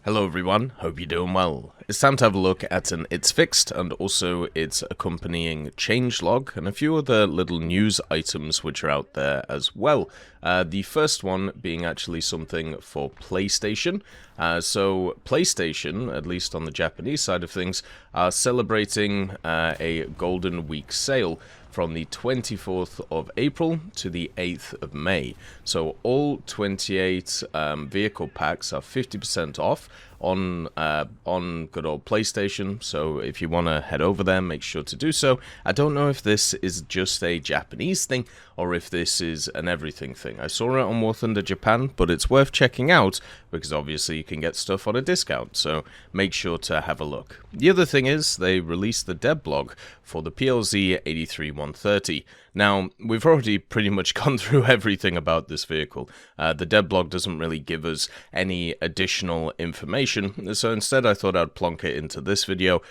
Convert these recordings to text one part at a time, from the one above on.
Hello everyone, hope you're doing well. It's time to have a look at an It's Fixed and also its accompanying changelog and a few other little news items which are out there as well. The first one being actually something for PlayStation. So PlayStation, at least on the Japanese side of things, are celebrating a Golden Week sale from the 24th of April to the 8th of May. So all 28 vehicle packs are 50% off on good old PlayStation. So if you want to head over there, make sure to do so. I don't know if this is just a Japanese thing or if this is an everything thing. I saw it on War Thunder Japan, but it's worth checking out because obviously you can get stuff on a discount, so make sure to have a look. The other thing is they released the dev blog for the PLZ 83130. Now, we've already pretty much gone through everything about this vehicle. The dev blog doesn't really give us any additional information, so instead I thought I'd plonk it into this video,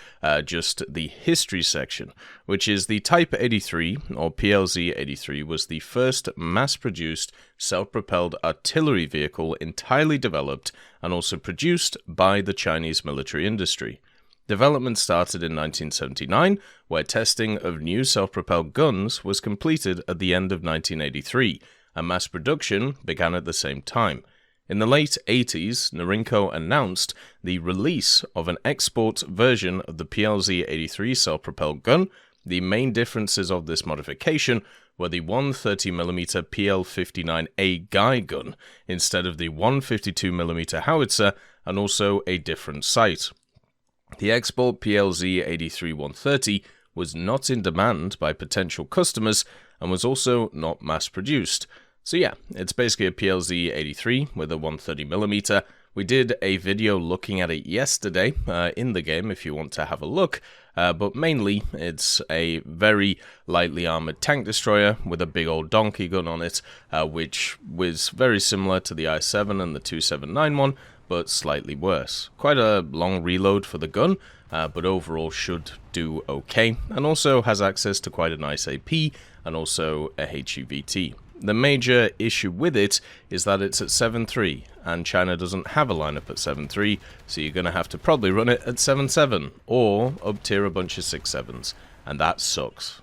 just the history section, which is the Type 83, or PLZ 83, was the first mass-produced self-propelled artillery vehicle entirely developed and also produced by the Chinese military industry. Development started in 1979, where testing of new self-propelled guns was completed at the end of 1983, and mass production began at the same time. In the late 80s, Norinco announced the release of an export version of the PLZ-83 self-propelled gun. The main differences of this modification were the 130mm PL-59A Guy gun instead of the 152mm howitzer, and also a different sight. The export PLZ-83-130 was not in demand by potential customers and was also not mass-produced. So yeah, it's basically a PLZ-83 with a 130mm. We did a video looking at it yesterday in the game if you want to have a look, but mainly it's a very lightly armored tank destroyer with a big old donkey gun on it, which was very similar to the I-7 and the 2791, but slightly worse. Quite a long reload for the gun, but overall should do okay, and also has access to quite a nice AP and also a HEVT. The major issue with it is that it's at 7.3, and China doesn't have a lineup at 7.3, so you're going to have to probably run it at 7.7, or up-tier a bunch of 6.7s, and that sucks.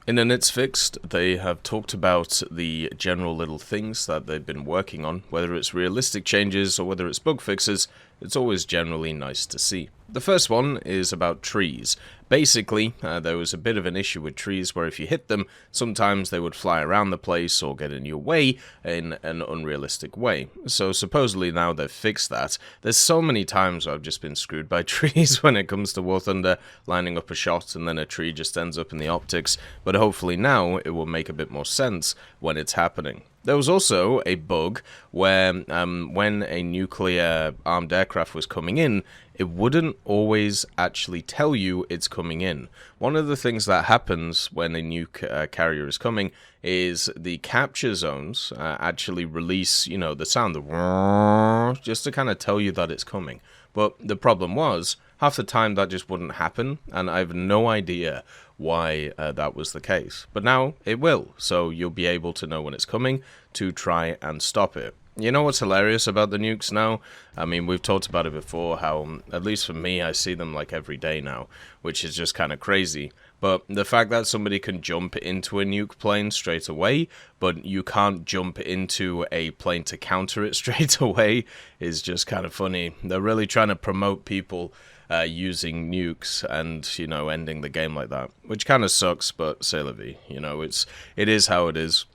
In an It's Fixed, they have talked about the general little things that they've been working on, whether it's realistic changes or whether it's bug fixes. It's always generally nice to see. The first one is about trees. Basically, there was a bit of an issue with trees where if you hit them, sometimes they would fly around the place or get in your way in an unrealistic way. So supposedly now they've fixed that. There's so many times where I've just been screwed by trees when it comes to War Thunder, lining up a shot and then a tree just ends up in the optics, but hopefully now it will make a bit more sense when it's happening. There was also a bug where when a nuclear armed aircraft was coming in, it wouldn't always actually tell you it's coming in. One of the things that happens when a nuke carrier is coming is the capture zones actually release, the sound, just to kind of tell you that it's coming. But the problem was, half the time that just wouldn't happen, and I have no idea why that was the case. But now it will, so you'll be able to know when it's coming to try and stop it. You know what's hilarious about the nukes now? I mean, we've talked about it before, how, at least for me, I see them like every day now, which is just kind of crazy. But the fact that somebody can jump into a nuke plane straight away, but you can't jump into a plane to counter it straight away, is just kind of funny. They're really trying to promote people using nukes and, ending the game like that, which kind of sucks, but c'est la vie. It is how it is.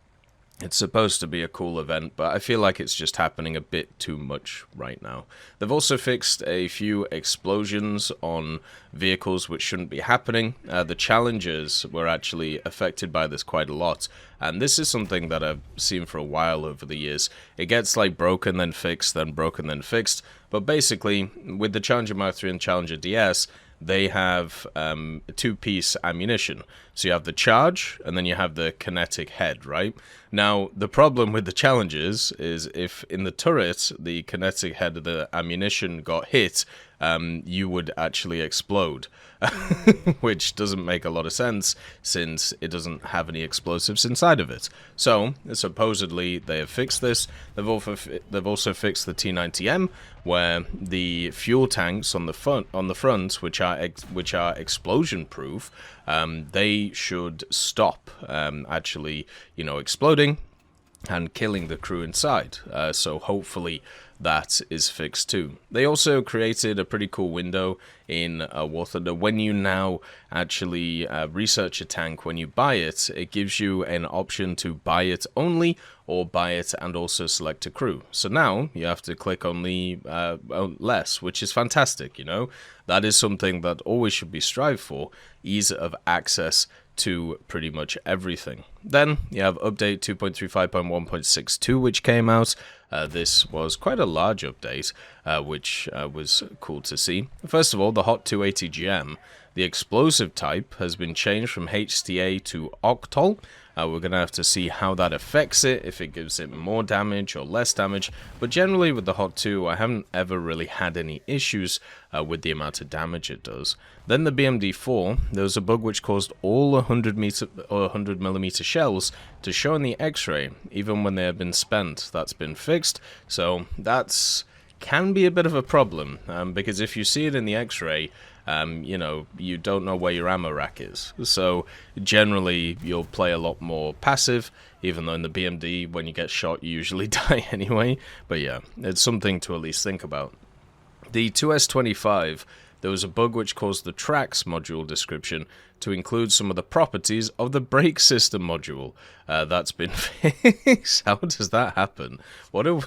It's supposed to be a cool event, but I feel like it's just happening a bit too much right now. They've also fixed a few explosions on vehicles which shouldn't be happening. The Challengers were actually affected by this quite a lot, and this is something that I've seen for a while over the years. It gets like broken, then fixed, then broken, then fixed, but basically, with the Challenger Mark III and Challenger DS, they have two-piece ammunition. So you have the charge, and then you have the kinetic head, right? Now, the problem with the challenges is if in the turret the kinetic head of the ammunition got hit, you would actually explode, which doesn't make a lot of sense since it doesn't have any explosives inside of it. So, supposedly, they have fixed this. They've also fixed the T90M, where the fuel tanks on the front, which are explosion-proof, they should stop actually, exploding and killing the crew inside. So hopefully that is fixed too. They also created a pretty cool window in War Thunder. When you now actually research a tank, when you buy it, it gives you an option to buy it only or buy it and also select a crew. So now you have to click only less, which is fantastic, That is something that always should be strived for, ease of access to pretty much everything. Then you have update 2.35.1.62, which came out. This was quite a large update, which was cool to see. First of all, the Hot 280 GM, the explosive type has been changed from HTA to Octol. We're going to have to see how that affects it, if it gives it more damage or less damage. But generally with the Hot 2, I haven't ever really had any issues with the amount of damage it does. Then the BMD4, there was a bug which caused all 100mm shells to show in the X-ray, even when they have been spent. That's been fixed, so that's can be a bit of a problem, because if you see it in the X-ray, you don't know where your ammo rack is. So generally you'll play a lot more passive, even though in the BMD when you get shot you usually die anyway. But yeah, it's something to at least think about. The 2S25, there was a bug which caused the tracks module description to include some of the properties of the brake system module. That's been fixed. How does that happen? What a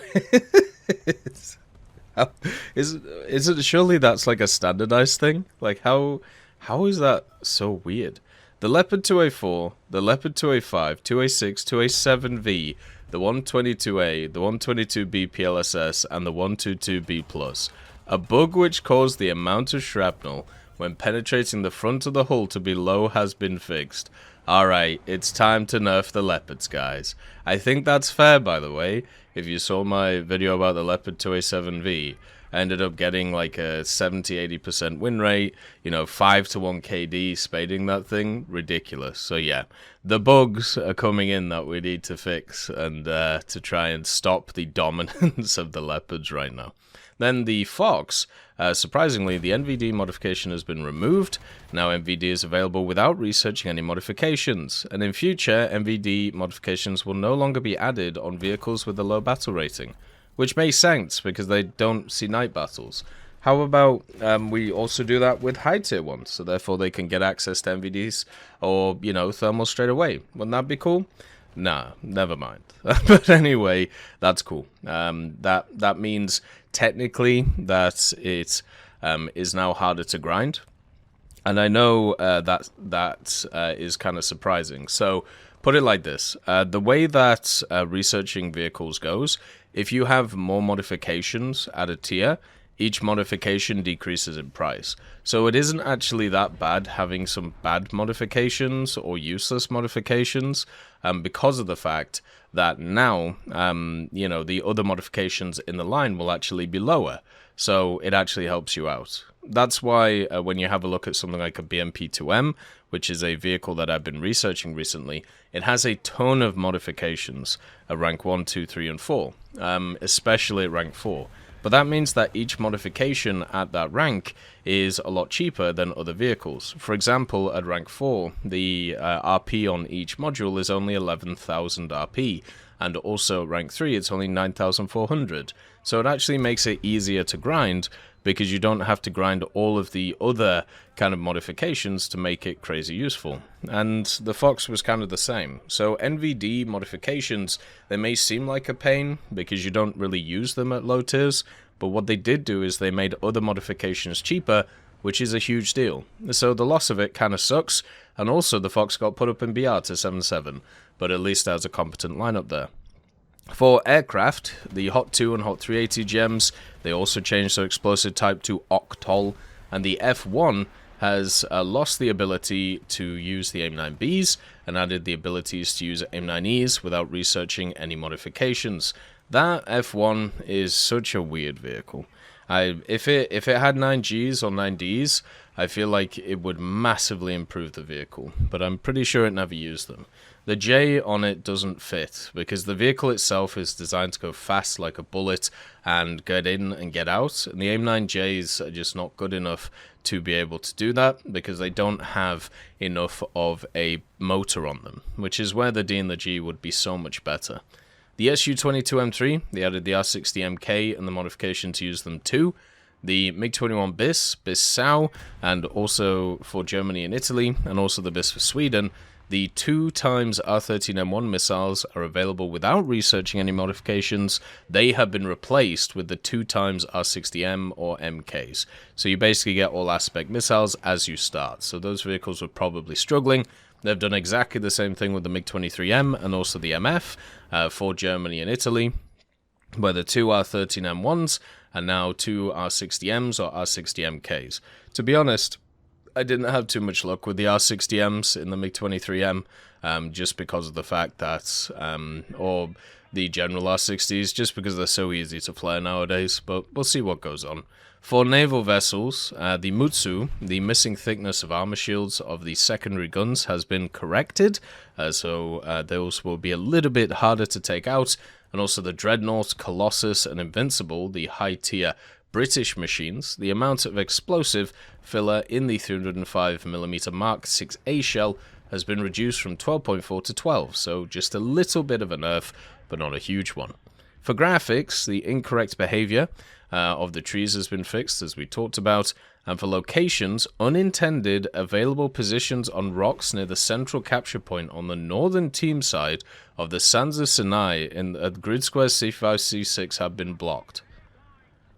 is it surely that's like a standardized thing? Like how is that so weird? The Leopard 2A4, the Leopard 2A5, 2A6, 2A7V, the 122A, the 122B PLSS, and the 122B+. A bug which caused the amount of shrapnel when penetrating the front of the hull to be low has been fixed. Alright, it's time to nerf the Leopards, guys. I think that's fair, by the way. If you saw my video about the Leopard 2A7V, I ended up getting like a 70-80% win rate, 5-to-1 KD spading that thing. Ridiculous. So yeah, the bugs are coming in that we need to fix and to try and stop the dominance of the Leopards right now. Then the Fox, surprisingly, the NVD modification has been removed. Now NVD is available without researching any modifications, and in future, NVD modifications will no longer be added on vehicles with a low battle rating, which makes sense because they don't see night battles. How about we also do that with high tier ones, so therefore they can get access to NVDs or, thermal straight away. Wouldn't that be cool? Nah, never mind. But anyway, that's cool. That means technically that it is now harder to grind, and I know that is kind of surprising. So put it like this: the way that researching vehicles goes, if you have more modifications at a tier, each modification decreases in price. So it isn't actually that bad having some bad modifications or useless modifications, because of the fact that now, the other modifications in the line will actually be lower. So it actually helps you out. That's why when you have a look at something like a BMP-2M, which is a vehicle that I've been researching recently, it has a ton of modifications at rank 1, 2, 3, and 4, especially at rank 4. But that means that each modification at that rank is a lot cheaper than other vehicles. For example, at rank 4, the RP on each module is only 11,000 RP, and also at rank 3 it's only 9,400. So it actually makes it easier to grind, because you don't have to grind all of the other kind of modifications to make it crazy useful. And the Fox was kind of the same. So NVD modifications, they may seem like a pain because you don't really use them at low tiers, but what they did do is they made other modifications cheaper, which is a huge deal. So the loss of it kind of sucks, and also the Fox got put up in BR to 7.7, but at least there's a competent lineup there. For aircraft, the Hot 2 and Hot 380 gems, they also changed their explosive type to Octol, and the F1 has lost the ability to use the AIM-9Bs and added the abilities to use AIM-9Es without researching any modifications. That F1 is such a weird vehicle. If it had 9Gs or 9Ds, I feel like it would massively improve the vehicle, but I'm pretty sure it never used them. The J on it doesn't fit, because the vehicle itself is designed to go fast like a bullet and get in and get out, and the AIM-9Js are just not good enough to be able to do that, because they don't have enough of a motor on them, which is where the D and the G would be so much better. The Su-22M3, they added the R60MK and the modification to use them too. The MiG-21 BIS, BIS-SAU, and also for Germany and Italy, and also the BIS for Sweden. The 2x R13M1 missiles are available without researching any modifications. They have been replaced with the 2x R60M or MKs. So you basically get all aspect missiles as you start. So those vehicles were probably struggling. They've done exactly the same thing with the MiG-23M and also the MF for Germany and Italy, where the 2 R13M1s are now 2 R60Ms or R60MKs. To be honest, I didn't have too much luck with the R60Ms in the MiG-23M, just because of the fact that, or the general R60s, just because they're so easy to flare nowadays, but we'll see what goes on. For naval vessels, the Mutsu, the missing thickness of armor shields of the secondary guns has been corrected, so those will be a little bit harder to take out, and also the Dreadnought, Colossus, and Invincible, the high-tier British machines, the amount of explosive filler in the 305mm Mark 6A shell has been reduced from 12.4 to 12, so just a little bit of a nerf, but not a huge one. For graphics, the incorrect behavior of the trees has been fixed, as we talked about, and for locations, unintended available positions on rocks near the central capture point on the northern team side of the Sands of Sinai at Grid Square C5, C6 have been blocked.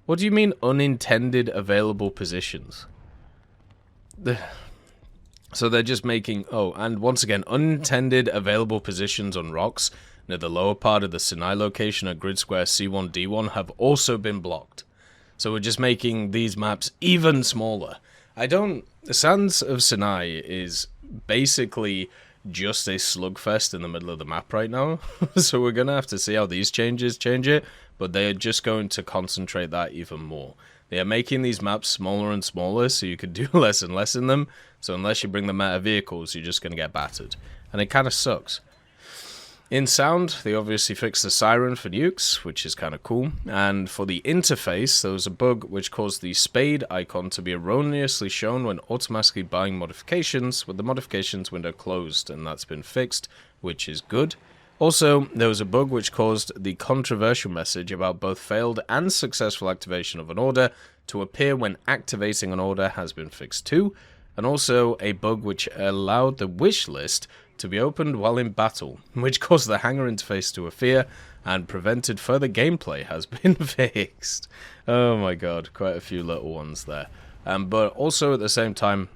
What do you mean unintended available positions? So they're just making, oh, and once again, unintended available positions on rocks near the lower part of the Sinai location at Grid Square C1, D1 have also been blocked. So we're just making these maps even smaller. The Sands of Sinai is basically just a slugfest in the middle of the map right now. So we're going to have to see how these changes change it, but they are just going to concentrate that even more. They are making these maps smaller and smaller so you can do less and less in them. So unless you bring them out of vehicles, you're just going to get battered. And it kind of sucks. In sound, they obviously fixed the siren for nukes, which is kind of cool. And for the interface, there was a bug which caused the spade icon to be erroneously shown when automatically buying modifications with the modifications window closed, and that's been fixed, which is good. Also, there was a bug which caused the controversial message about both failed and successful activation of an order to appear when activating an order has been fixed too, and also a bug which allowed the wish list to be opened while in battle, which caused the hangar interface to appear and prevented further gameplay has been fixed. Oh my god, quite a few little ones there. But also at the same time,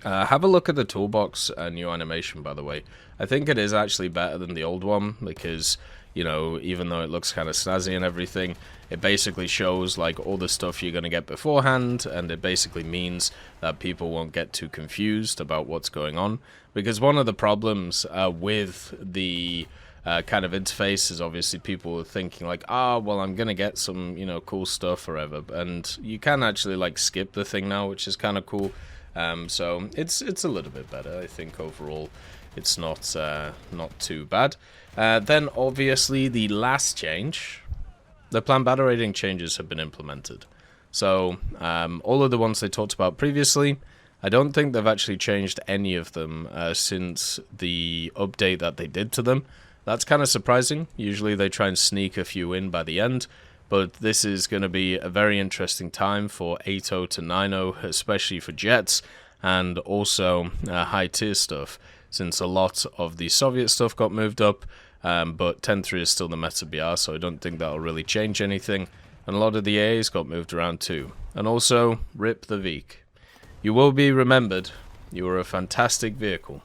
have a look at the toolbox new animation, by the way. I think it is actually better than the old one because, you know, even though it looks kind of snazzy and everything, it basically shows like all the stuff you're going to get beforehand, and it basically means that people won't get too confused about what's going on. Because one of the problems with the kind of interface is obviously people are thinking like, well, I'm going to get some, you know, cool stuff forever. And you can actually like skip the thing now, which is kind of cool. So it's a little bit better, I think. Overall, it's not too bad. Then obviously the last change, the planned battle rating changes have been implemented. So all of the ones they talked about previously, I don't think they've actually changed any of them since the update that they did to them. That's kind of surprising. Usually they try and sneak a few in by the end. But this is going to be a very interesting time for 8.0 to 9.0, especially for jets, and also high-tier stuff, since a lot of the Soviet stuff got moved up, but 10.3 is still the meta BR, so I don't think that'll really change anything. And a lot of the AAs got moved around too. And also, rip the Veek. You will be remembered. You were a fantastic vehicle.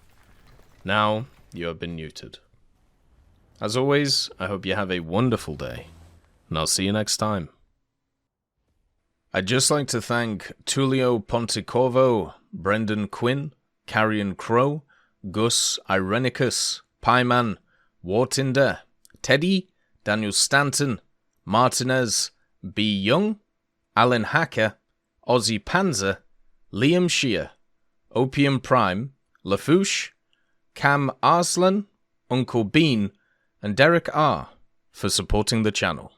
Now, you have been neutered. As always, I hope you have a wonderful day. And I'll see you next time. I'd just like to thank Tullio Pontecorvo, Brendan Quinn, Carrion Crow, Gus Irenicus, Pieman, Wartinder, Teddy, Daniel Stanton, Martinez, B. Young, Alan Hacker, Ozzy Panzer, Liam Shear, Opium Prime, Lafouche, Cam Arslan, Uncle Bean, and Derek R. for supporting the channel.